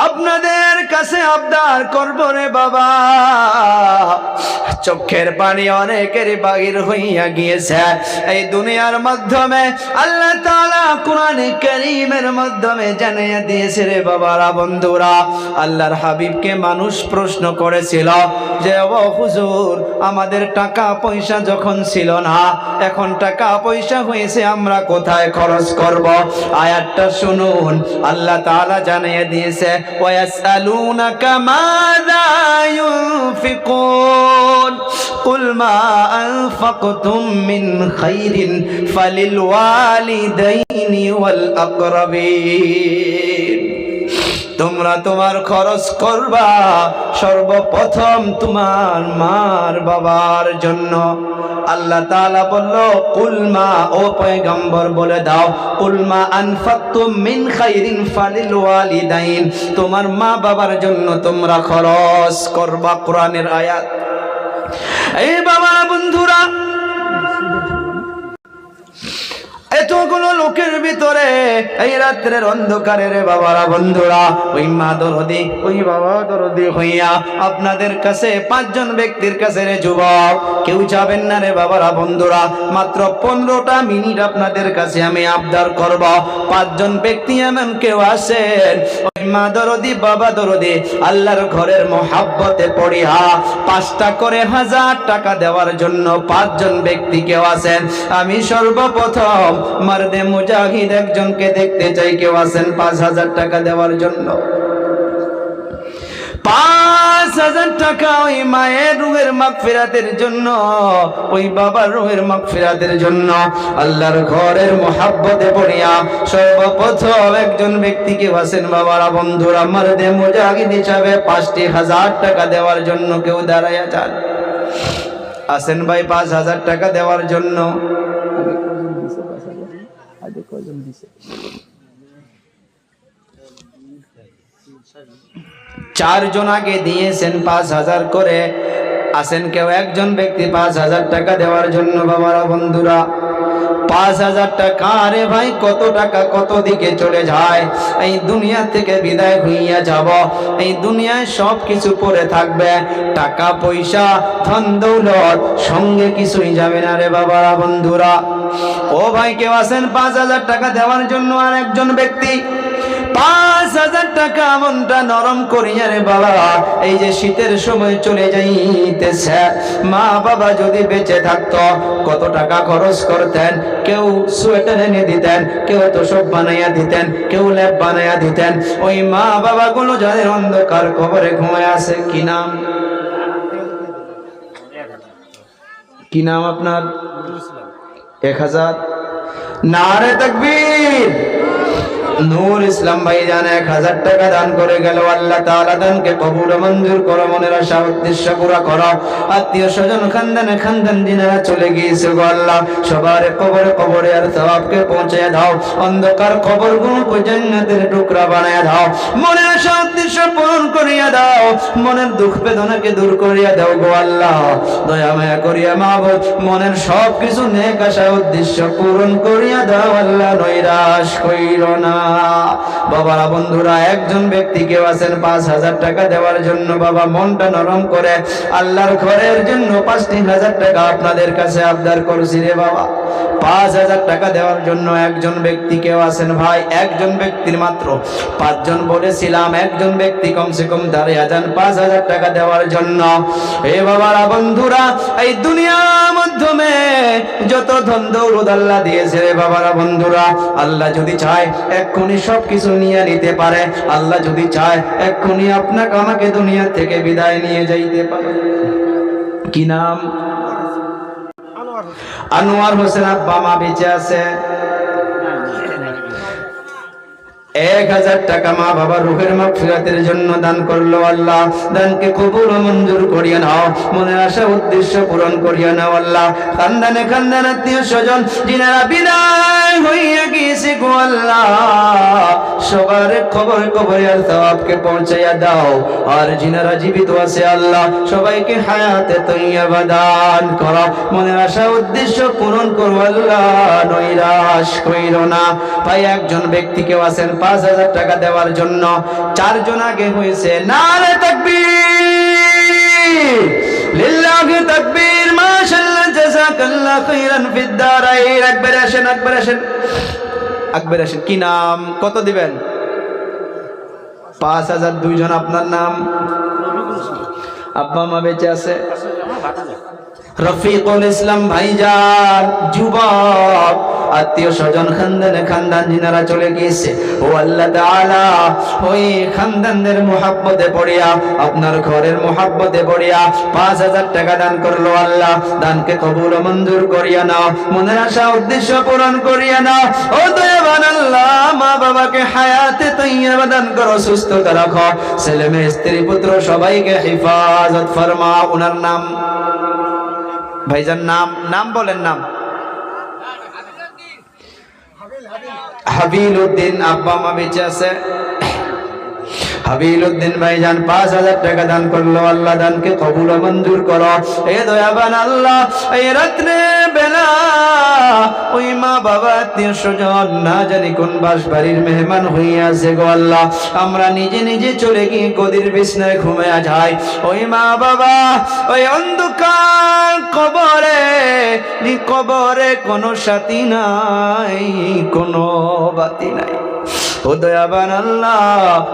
আপনাদের কাছে আবদার করব রে বাবা, চোখের পানি অনেকের বাহির হইয়া গিয়েছে এই দুনিয়ার মাধ্যমে। আল্লাহ তাআলা কোরআনে কারীমের মাধ্যমে জানিয়ে দিয়েছে রে বাবারা বন্ধুরা, আল্লাহর হাবিবকে মানুষ প্রশ্ন করেছিল যে ও হুজুর, আমাদের টাকা পয়সা যখন ছিল না, এখন টাকা পয়সা হয়েছে, আমরা কোথায় খরচ করব? আয়াতটা শুনুন, আল্লাহ তাআলা জানিয়ে দিয়েছে ওয়ায়াসআলুনাকা মাযা ইউনফিকুন কুল মা আনফাকতুম মিন খাইরিন ফালিল ওয়ালিদাইনি ওয়াল আকরাবিন। তোমরা তোমার খরচ করবা সর্বপ্রথম তোমার মার বাবার জন্য। আল্লাহ তাআলা বলল কুলমা, ও পয়গম্বর বলে দাও, কুলমা আনফাকতুম মিন খাইরিন ফালিল ওয়ালিদাইন, তোমার মা বাবার জন্য তোমরা খরচ করবা। কোরআনের আয়াত। এই বাবা বন্ধুরা, এতগুলো লোকের ভিতরে এই রাত্রের অন্ধকারে রে বাবারা বন্ধুরা, ওই মা দরদি, ওই বাবা দরদি হইয়া আপনাদের কাছে 5 জন ব্যক্তির কাছে রে যুবক, কেউ যাবেন না রে বাবারা বন্ধুরা, মাত্র 15টা মিনিট আপনাদের কাছে আমি আবদার করব। 5 জন ব্যক্তি এমন কেউ আছেন, ওই মা দরদি বাবা দরদি আল্লাহর ঘরের মহাব্বতে পড়িয়া 5টা করে 1000 টাকা দেওয়ার জন্য 5 জন ব্যক্তি কেউ আছেন। আমি সর্বপ্রথম মারদে মুজাহিদ একজনকে দেখতে চাই, কেউ আছেন 5000 টাকা দেওয়ার জন্য? 5000 টাকা ওই মায়ের রূহের মাগফিরাতের জন্য, ওই বাবার রূহের মাগফিরাতের জন্য আল্লাহর ঘরের মহাব্বতে পড়িয়া সর্বপ্রথম একজন ব্যক্তি কেউ আছেন বাবারা বন্ধুরা, মারদে মুজাহিদ হিসাবে 5000 টাকা দেওয়ার জন্য কেউ দাঁড়াইয়া যান? আছেন ভাই 5000 টাকা দেওয়ার জন্য? 4 জন আগে দিয়েছেন 5000 করে। আছেন কেউ একজন ব্যক্তি 5000 টাকা দেওয়ার জন্য বাবারা বন্ধুরা? 5000 টাকা, আরে ভাই কত টাকা কত দিকে চলে যায়। এই দুনিয়া থেকে বিদায় হইয়া যাব, এই দুনিয়ায় সব কিছু পড়ে থাকবে, টাকা পয়সা ধন দৌলত সঙ্গে কিছুই যাবে না রে বাবারা বন্ধুরা। ও ভাই কেউ আছেন 5000 টাকা দেওয়ার জন্য? আর একজন ব্যক্তি 5000 টাকা মনটা নরম করিয়া রে বাবা, এই যে শীতের সময় চলে যাইতেছে, মা বাবা যদি বেঁচে থাকতো কত টাকা খরচ করতেন। কেউ সোয়েটার এনে দিতেন, কেউ তোশক বানাইয়া দিতেন, কেউ ল্যাপ বানাইয়া দিতেন। ওই মা বাবা গুলো যাদের অন্ধকার কবরে ঘুমায় আছে, কি নাম? কি নাম আপনার? 1000। নারে তাকবীর। নূর ইসলাম ভাই জান 1000 টাকা দান করে গেল। আল্লাহ তাআলা দানকে কবুল মঞ্জুর করো, মনের আশা উদ্দেশ্য পুরা করো। আত্মীয় স্বজন খানদানে খানদান যিনারা চলে গিয়েছে গো আল্লাহ, সবার কবরে কবরে আর সওয়াবকে পৌঁছে দাও। অন্ধকার কবরগুলোকে জান্নাতের টুকরা বানায় দাও। মনের আশা উদ্দেশ্য পূরণ করিয়া দাও, মনের দুঃখ বেদনাকে দূর করিয়া দাও গো আল্লাহ। দয়া মায়া করিয়া মাবুদ মনের সব কিছু নেক আশা উদ্দেশ্য পূরণ করিয়া দাও আল্লাহ, নৈরাশ কইরো না। বাবারা বন্ধুরা, একজন ব্যক্তি কেউ আছেন 5000 টাকা দেওয়ার জন্য? বাবা মনটা নরম করে আল্লাহর ঘরের জন্য 5000 টাকা আপনাদের কাছে আবদার করছি রে বাবা। 5000 টাকা দেওয়ার জন্য একজন ব্যক্তি কেউ আছেন? ভাই একজন ব্যক্তির মাত্র 5 জন বলেছিলাম, একজন ব্যক্তি কমসে কম দাঁড়িয়ে যান 5000 টাকা দেওয়ার জন্য। হে বাবারা বন্ধুরা, এই দুনিয়ার মাধ্যমে যত ধন দৌলত আল্লাহ দিয়েছে রে বাবারা বন্ধুরা, আল্লাহ যদি চায় এক্ষুনি সব কিছু নিয়ে নিতে পারে। আল্লাহ যদি চায় এক্ষুনি আপনাকে আমাকে দুনিয়া থেকে বিদায় নিয়ে যাইতে পারে। কি নাম? আনোয়ার হোসেন। আব্বা মা বেঁচে আছে? 1000 টাকা মা বাবার রূহের মাগফিরাতের জন্য দান করলো। আল্লাহ দানকে কবুল ও মঞ্জুর করিয়া নাও, মনের আশা উদ্দেশ্য পূরণ করিয়া নাও আল্লাহ। খানদানে খানদান আত্মীয় স্বজন যিনারা বিদায় হইয়া গিয়েছে গো আল্লাহ, সবার খবর কবরে আর সওয়াবকে পৌঁছাইয়া দাও। আর যিনারা জীবিত আছে আল্লাহ, সবাইকে হায়াতে তৈয়বা দান করো, মনের আশা উদ্দেশ্য পূরণ করো আল্লাহ, নৈরাশ কইরো না। ভাই একজন ব্যক্তি কেউ আছেন 5,000 টাকা দেওয়ার জন্য। 4 জন আগে হয়েছে। নারে তাকবীর, লিল্লাহি তাকবীর, মাশাআল্লাহ, জাযাকাল্লাহু খাইরান ফিদ দারাইন। একবার আসেন, একবার আসেন, একবার আসেন। কি নাম, কত দিবেন? 5,000। 2 জন। আপনার নাম? আব্বা মা বেঁচে আছে? রফিকুল ইসলাম ভাইজান, যুবক, আত্মীয় স্বজন, খানদান যিনারা চলে গিয়েছে, ও আল্লাহ তাআলা ওই খানদানদের মুহাব্বতে পড়িয়া, আপনার ঘরের মুহাব্বতে পড়িয়া 5,000 টাকা দান করলো। আল্লাহ দানকে কবুল ও মঞ্জুর করিয়া নাও, মনের আশা উদ্দেশ্য পূরণ করিয়া নাও। ও দয়াবান আল্লাহ, মা বাবাকে হায়াতে তাইয়্যিবা দান করো, সুস্থতা রাখো, ছেলে মেয়ে স্ত্রী পুত্র সবাইকে হেফাজত ফরমাও। ওনার নাম? ভাইজান নাম, নাম বলেন, নাম? হাবিল উদ্দিন। আব্বা মা বেঁচে আছে? হাবিল উদ্দিন ভাইজান 5,000 টাকা দান করলো। আল্লাহ দানকে কবুল ও মঞ্জুর করো। এ দয়াবান আল্লাহ, এই রাত্রে বেলা ওই মা বাবা আত্মীয় স্বজন না জানি কোন বাস বাড়ির মেহমান হইয়া আছে গো আল্লাহ, আমরা নিজে নিজে চলে গিয়ে গদির বিছনায় ঘুমিয়ে যাই। ওই মা বাবা ওই অন্ধকার কবরে, কবরে কোনো সাথী নাই, কোনো বাতি নাই। ও দয়াবান আল্লাহ,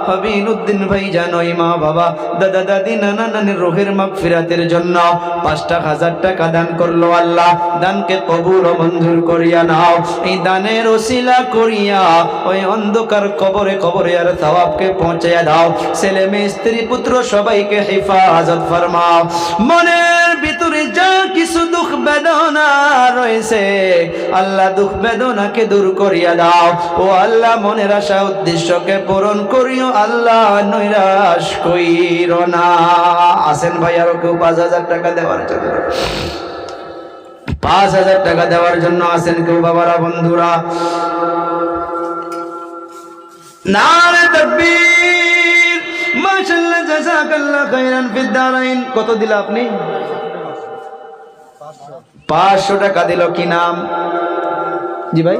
হাবিল উদ্দিন ভাইজান ওই মা বাবা, দাদা দাদি, নানা নানির রুহের মাগফিরাতের জন্য 5,000 টাকা দান করলো। আল্লাহ দানকে কবুল ও মঞ্জুর করিয়া নাও। এই দানের ওসিলা করিয়া ওই অন্ধকার কবরে, কবরে আর সওয়াবকে পৌঁছাইয়া দাও। ছেলে মেয়ে স্ত্রী পুত্র সবাইকে হেফাজত ফরমাও। মনের ভিতরে যা কিছু দুঃখ বেদনা রয়েছে আল্লাহ, দুঃখ বেদনাকে দূর করিয়া দাও। ও আল্লাহ, মনের আশা উদ্দেশ্যকে পূরণ করিও আল্লাহ, নৈরাশ কইরো না। আসেন ভাই, আরো কেউ 5,000 টাকা দেওয়ার জন্য? 5,000 টাকা দেওয়ার জন্য আসেন কেউ? বাবারা, বন্ধুরা, নারে তাকবীর, মাশাআল্লাহ, জাযাকাল্লাহু খাইরান ফিদ দারাইন। কত দিল আপনি? 500 টাকা দিল। কি নাম? জি ভাই,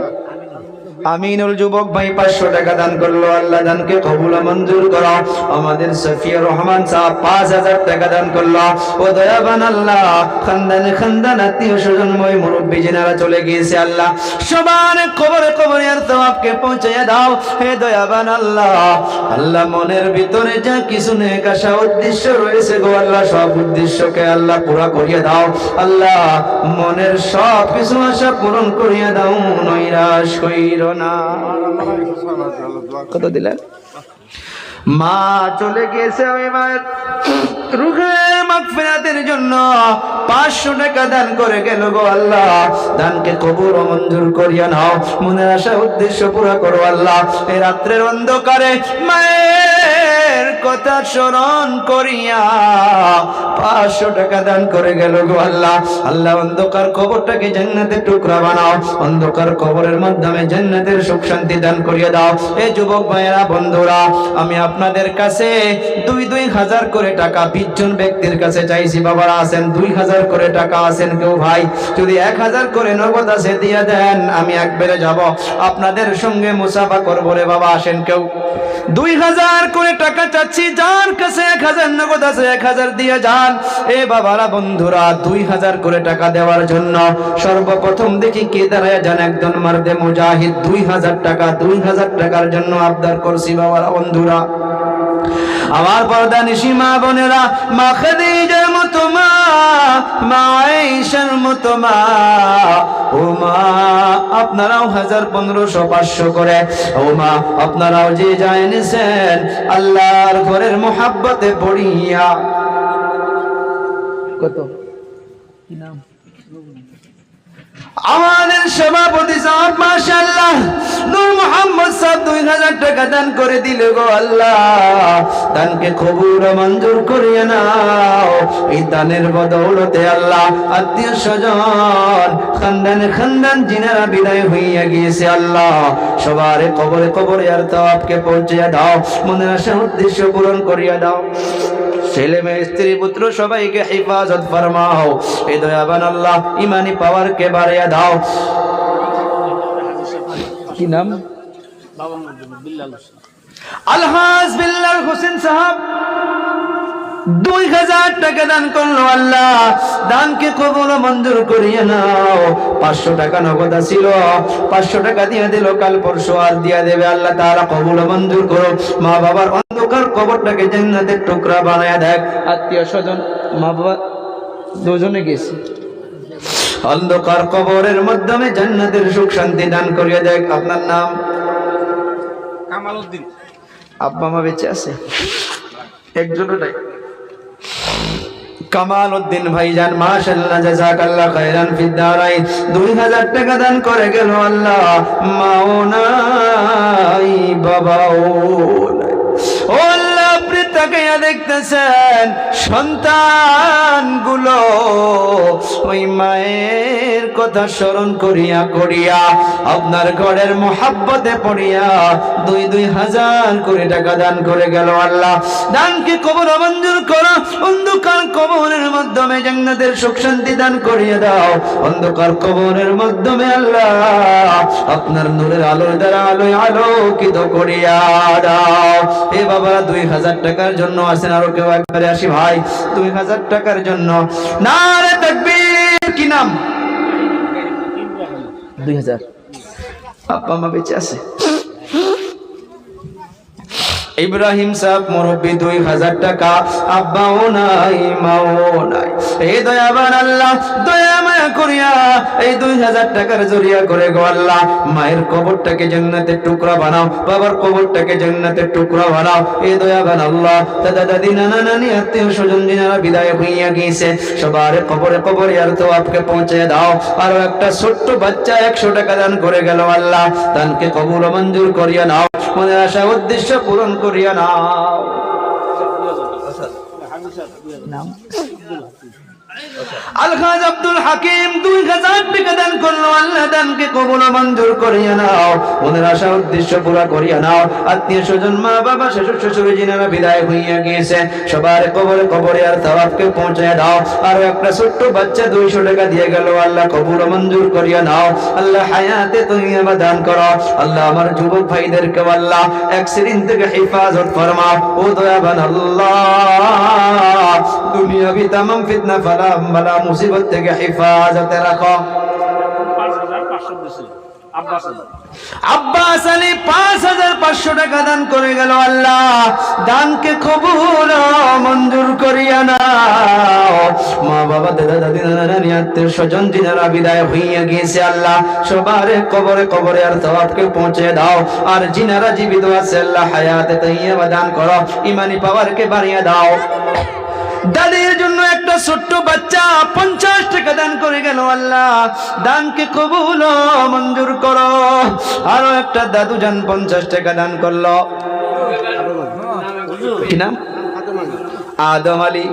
আমিনুল যুবক ভাই 500 টাকা দান করলো। আল্লাহ দানকে কবুল ও মঞ্জুর করো। আমাদের সফিয়া রহমান সাহেব 5,000 টাকা দান করলো। ও দয়াবান আল্লাহ, খানদান আত্মীয় স্বজন মই মুরব্বী যিনারা চলে গিয়েছে আল্লাহ সবার কবরে, কবরে আর সওয়াবকে পৌঁছাইয়া দাও। হে দয়াবান আল্লাহ, আল্লাহ মনের ভিতরে যা কিছু নেক আশা উদ্দেশ্য রয়েছে গো আল্লাহ, সব উদ্দেশ্যকে আল্লাহ পুরা করিয়া দাও। আল্লাহ মনের সব কিছু আশা পূরণ করিয়া দাও, নৈরাশ কইরো না। কত দিলেন? মা চলে গিয়েছে, ওই মায়ের রুহের মাগফিরাতের জন্য 500 টাকা দান করে গেল গো আল্লাহ, দানকে কবুল ও মঞ্জুর করিয়া নাও। মনের আশা উদ্দেশ্য পুরা করো আল্লাহ। এই রাত্রের অন্ধকারে মায়ের কথা স্মরণ করিয়া 500 টাকা দান করে গেল গো আল্লাহ। আল্লাহ অন্ধকার কবরটাকে জান্নাতের টুকরা বানাও, অন্ধকার কবরের মাধ্যমে জান্নাতের সুখ শান্তি দান করিয়া দাও। এই যুবক ভাইয়েরা, বন্ধুরা, আমি আপনাদের কাছে 2,000 করে টাকা 20 জন ব্যক্তির কাছে চাইছি। বাবারা আছেন? 2,000 করে টাকা আছেন কেউ? ভাই যদি 1,000 করে নগদ আছে দিয়ে দেন, আমি একবারে যাব, আপনাদের সঙ্গে মুসাফা করবো রে বাবা। আসেন কেউ? 2,000 করে টাকা চাচ্ছি, যার কাছে 1,000 নগদ আছে 1,000 দিয়ে যান। এ বাবারা, বন্ধুরা, 2,000 করে টাকা দেওয়ার জন্য সর্বপ্রথম দেখি কে দাঁড়ায় যান? একজন মারদে মুজাহিদ 2,000 টাকা, 2,000 টাকার জন্য আবদার করছি। বাবারা, বন্ধুরা, আমার পর্দা নিশি মা বোনেরা, মা খাদিজার মতো মা, মা আয়েশার মতো মা, ও মা আপনারাও 1000, 1500, 500 করে, ও মা আপনারাও যে যা এনেছেন আল্লাহর ঘরের মোহাব্বতে পড়িয়া। কত? কি নাম? আমাদের সভাপতি সাহেব মাশাআল্লাহ নূর মোহাম্মদ সাহেব 2,000 টাকা দান করে দিল গো আল্লাহ, দানকে কবুল ও মঞ্জুর করিয়া নাও। এই দানের বদৌলতে আল্লাহ আত্মীয় স্বজন, খানদান যিনারা বিদায় হইয়া গিয়েছে আল্লাহ সবার কবরে, কবরে আর তওয়াবকে পৌঁছিয়া দাও। মনের আশা উদ্দেশ্য পূরণ করিয়া দাও। ছেলে মেয়ে স্ত্রী পুত্র সবাইকে হেফাজত ফরমাও। এই দয়াবান আল্লাহ ইমানি পাওয়ারকে বাড়িয়ে দাও। কি নাম? আলহাজ বিল্লাল হোসেন সাহেব 2000 টাকা দান করলো। আল্লাহ দানকে কবুল ও মঞ্জুর করিয়ে নাও। 500 টাকা নগদ ছিল, 500 টাকা দিয়ে দিল, কাল পরশু আর দিয়া দেবে। আল্লাহ তাআলা কবুল ও মঞ্জুর করো। মা বাবার অন্ধকার কবরটাকে জান্নাতের টুকরা বানায় দেখ। আত্মীয় স্বজন মা বাবা দুজনে গেছে, অন্ধকার কবরের মাধ্যমে জান্নাতের সুখ শান্তি দান করিয়ে দেখ। আপনার নাম? কামাল উদ্দিন। আব্বা মা বেঁচে আছে? একজনও নাই। কামাল উদ্দিন ভাইজান মাশাআল্লাহ জাযাকাল্লাহ খায়রান ফিদ দারাইন 2000 টাকা দান করে গেল। আল্লাহ মাও নাই বাবাও নাই। ও আল্লাহ আপনি তাকাইয়া দেখতেছেন সন্তানগুলো ওই মায়ের কথা স্মরণ করিয়া করিয়া আপনার ঘরের মোহাব্বতে পড়িয়া 2000 করে টাকা দান করে গেল। আল্লাহ দানকে কবুল ও মঞ্জুর করো। অন্ধকার কবরের মাধ্যমে জান্নাতের সুখ শান্তি দান করিয়ে দাও। অন্ধকার কবরের মাধ্যমে আল্লাহ আপনার নূরের আলোর দ্বারা আলোয় আলোকিত করিয়া দাও। এ বাবা 2000 টাকার জন্য আছেন আরো কেউ? একবারে আসি ভাই 2000 টাকার জন্য। নারে তাকবীর। কি নাম? 2000। আব্বা মা বেঁচে আছে? ইব্রাহিম সাহেব মুরব্বী 2000 টাকা। আব্বাও নাই মাও নাই। এই দয়াবান আল্লাহ দয়া মায়া করিয়া এই 2000 টাকার জরিয়া করে গো আল্লাহ মায়ের কবরটাকে জান্নাতের টুকরা বানাও, বাবার কবরটাকে জান্নাতের টুকরা বানাও। এই দয়াবান আল্লাহ দাদা দাদি নানা নানি আত্মীয় স্বজন যারা বিদায় হইয়া গিয়েছে সবার কবরে কবরে আর তো আপকে পৌঁছে দাও। আরো একটা ছোট্ট বাচ্চা 100 টাকা দান করে গেল। আল্লাহ দানকে কবুল ও মঞ্জুর করিয়া নাও। মনের আশা উদ্দেশ্য পূরণ করিয়া নাও। আলহাজ আব্দুল হাকিম 2000 টাকা দান করলো। আল্লাহ দানকে কবুল ও মঞ্জুর করিয়া নাও। মনের আশা উদ্দেশ্য পুরা করিয়া নাও। আত্মীয় স্বজন মা বাবা শ্বশুর শাশুড়ি যিনারা বিদায় হইয়া গিয়েছে সবার কবরে কবরে আর তওয়াবকে পৌঁছায় দাও। আর একটা ছোট্ট বাচ্চা 200 টাকা দিয়ে গেল। আল্লাহ কবুল ও মঞ্জুর করিয়া নাও। আল্লাহ হায়াতে তৈয়বা দান করো। আল্লাহ আমার যুবক ভাইদেরকে আল্লাহ অ্যাক্সিডেন্ট থেকে হেফাজত ফরমাও। ও দয়াবান আল্লাহ দুনিয়াবি तमाम ফিতনা বালা মুসিবত থেকে হেফাজতে রাখো। 5500 দিছিল আব্বাস আলী 5500 টাকা দান করে গেল। আল্লাহ দানকে কবুল ও মঞ্জুর করিয়া নাও। মা বাবা দাদা দাদি নানা নানি আত্মীয় স্বজন যিনারা বিদায় হইয়া গিয়েছে আল্লাহ সবার কবরে কবরে আর তওয়াবকে পৌঁছে দাও। আর যিনারা জীবিত আছে আল্লাহ হায়াতে তৈয়বা দান করো। ঈমানি পাওয়ারকে বাড়িয়ে দাও। দাদির জন্য একটা ছোট্ট বাচ্চা 50 টাকা দান করে গেল। আল্লাহ দানকে কবুল ও মঞ্জুর করো। আরো একটা দাদু জান 50 টাকা দান করলো। কি নাম? আদম আলী।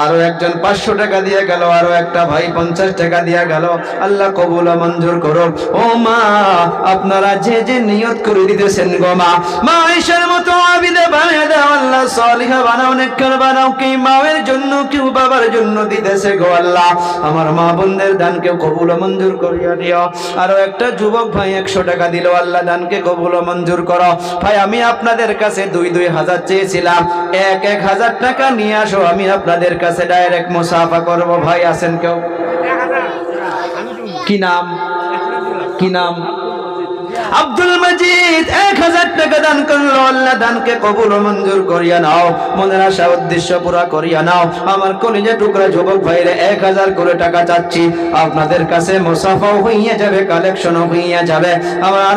আরো একজন 500 টাকা দিয়ে গেল। আরো একটা ভাই 50 টাকা দিয়ে গেল। আল্লাহ কবুল ও মঞ্জুর করো। ও মা আপনারা যে যে নিয়ত করে দিতেছেন গো মা আয়েশার মতো আবিদা বানিয়ে দাও। আল্লাহ সালিহা বানাও, নেককার বানাও। কি মায়ের জন্য কেউ বাবার জন্য দিতেছে গো আল্লাহ আমার মা বোনদের দানকে কবুল ও মঞ্জুর করিয়া দিও। আরো একটা যুবক ভাই 100 টাকা দিল। আল্লাহ দানকে কবুল ও মঞ্জুর করো। ভাই আমি আপনাদের কাছে 2,000 চেয়েছিলাম, 1,000 টাকা নিয়ে আসো। আমি আপনাদের কাছে ডাইরেক্ট মুসাফা করব। ভাই আছেন কেউ? কি নাম? কি নাম? আব্দুল মজিদ 1000 টাকা দান করলো। আল্লাহ দানকে কবুল ও মঞ্জুর করিয়া নাও। মনের আশা উদ্দেশ্য পুরা করিয়া নাও। আমার কলিজা টুকরা যুবক ভাইরে 1000 করে টাকা চাচ্ছি। আপনাদের কাছে মুসাফাও হইয়া যাবে, কালেকশনও হইয়া যাবে। আমার